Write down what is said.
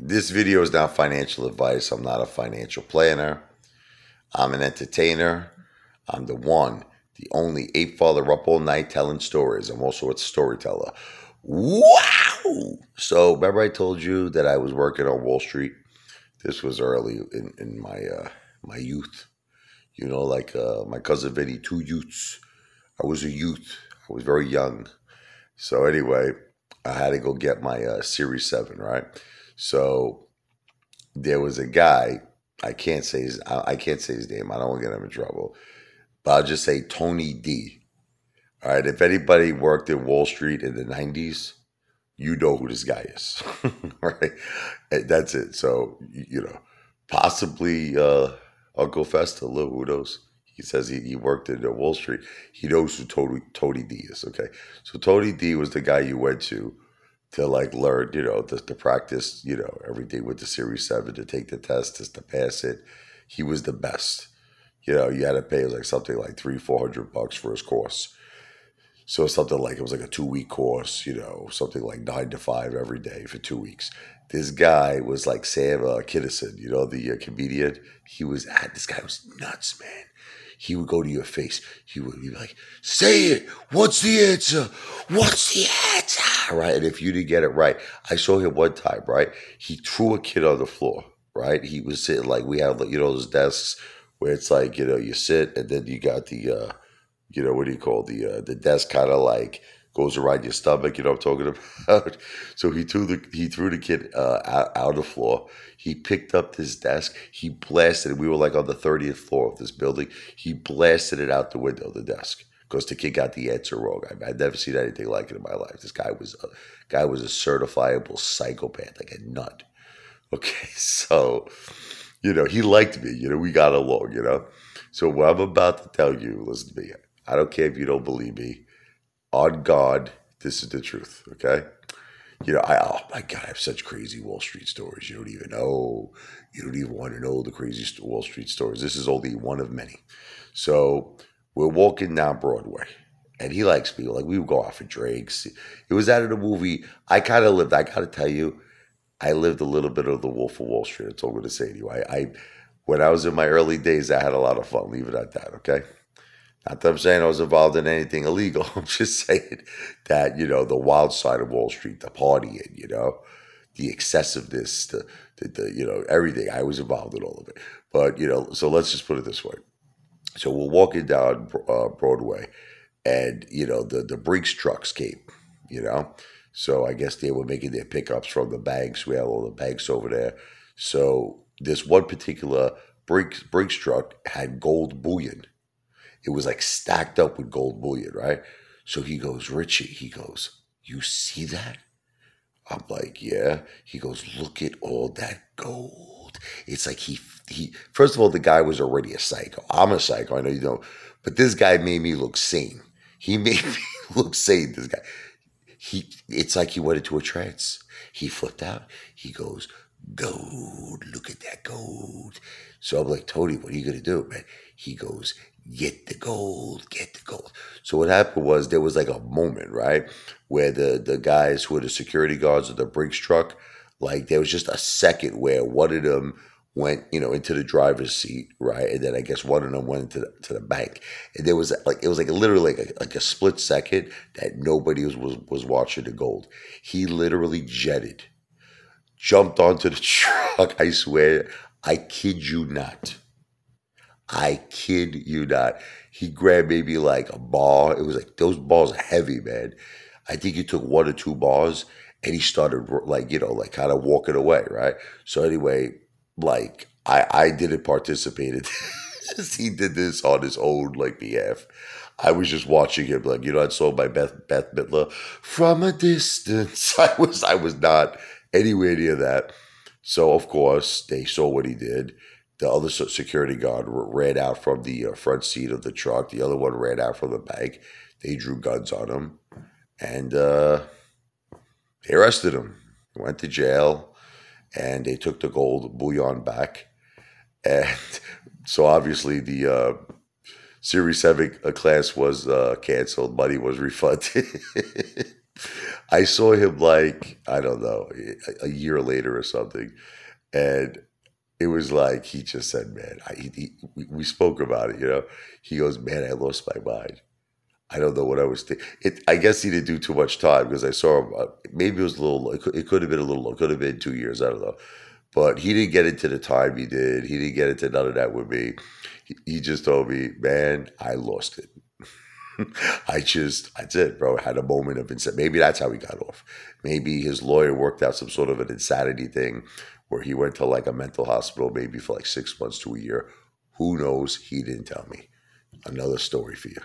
This video is not financial advice. I'm not a financial planner. I'm an entertainer. I'm the one, the only Apefather up all night telling stories. I'm also a storyteller. Wow! So remember I told you that I was working on Wall Street? This was early in my youth. You know, like my cousin Vinny, two youths. I was a youth. I was very young. So anyway, I had to go get my Series 7, right? So there was a guy, I can't say his name. I don't want to get him in trouble. But I'll just say Tony D. All right, if anybody worked in Wall Street in the 90s, you know who this guy is. Right? And that's it. So, you know, possibly Uncle Festa, who knows? He says he worked in Wall Street. He knows who Tony D is, okay? So Tony D was the guy you went to like learn, you know, to practice, you know, everything with the Series 7, to take the test, just to pass it. He was the best. You know, you had to pay like something like $300-400 for his course. So something like, it was like a 2-week course, you know, something like 9 to 5 every day for 2 weeks. This guy was like Sam Kinison, you know, the comedian. This guy was nuts, man. He would go to your face. He would be like, say it. What's the answer? What's the answer? Right? And if you didn't get it right, I saw him one time, right? He threw a kid on the floor, right? He was sitting like, we have, you know, those desks where it's like, you know, you sit and then you got the, you know, what do you call the desk kind of like goes around your stomach, you know what I'm talking about? So he threw the kid out the floor. He picked up this desk. He blasted it. We were like on the 30th floor of this building. He blasted it out the window, the desk, because the kid got the answer wrong. I've never seen anything like it in my life. This guy was a certifiable psychopath, like a nut. Okay, so, you know, he liked me. You know, we got along, you know. So what I'm about to tell you, listen to me. I don't care if you don't believe me. On God, this is the truth, okay? You know, oh my God, I have such crazy Wall Street stories. You don't even know. You don't even want to know the crazy Wall Street stories. This is only one of many. So we're walking down Broadway, and he likes me. Like, we would go out for drinks. It was out of the movie. I got to tell you, I lived a little bit of the Wolf of Wall Street. That's all I'm going to say to you. When I was in my early days, I had a lot of fun. Leave it at that, okay? Not that I'm saying I was involved in anything illegal. I'm just saying that, you know, the wild side of Wall Street, the partying, you know, the excessiveness, the you know, everything. I was involved in all of it. But, you know, so let's just put it this way. So we're walking down Broadway, and, you know, the Brinks trucks came, you know. So I guess they were making their pickups from the banks. We had all the banks over there. So this one particular Brinks truck had gold bullion. It was like stacked up with gold bullion, right? So he goes, Richie, he goes, you see that? I'm like, yeah. He goes, look at all that gold. It's like he first of all, the guy was already a psycho. I'm a psycho, I know you know, but this guy made me look sane. He made me look sane, this guy. It's like he went into a trance. He flipped out. He goes, gold, look at that gold. So I'm like, Tony, what are you going to do, man? He goes, get the gold, get the gold. So what happened was, there was like a moment, right, where the guys who were the security guards of the Brinks truck, like there was just a second where one of them went, you know, into the driver's seat, right, and then I guess one of them went into the bank, and there was like, it was like literally like a split second that nobody was watching the gold. He literally jumped onto the truck. I swear, I kid you not. I kid you not. He grabbed maybe like a bar. It was like, those bars are heavy, man. I think he took 1 or 2 bars, and he started like, you know, like kind of walking away, right? So anyway, like I didn't participate in this. He did this on his own like behalf. I was just watching him, like, you know, that song by Beth Midler, From a Distance. I was not anywhere near that. So of course they saw what he did. The other security guard ran out from the front seat of the truck. The other one ran out from the bank. They drew guns on him, and they arrested him. He went to jail, and they took the gold bullion back. And so obviously the Series 7 class was canceled. Money was refunded. I saw him like, I don't know, a year later or something. And it was like, he just said, man, we spoke about it, you know. He goes, man, I lost my mind. I don't know what I was thinking. I guess he didn't do too much time because I saw him. Maybe it was a little. It could have been a little. It could have been 2 years. I don't know. But he didn't get into the time he did. He didn't get into none of that with me. He just told me, man, I lost it. That's it, bro. I had a moment of insanity. Maybe that's how he got off. Maybe his lawyer worked out some sort of an insanity thing where he went to like a mental hospital maybe for like 6 months to a year. Who knows? He didn't tell me. Another story for you.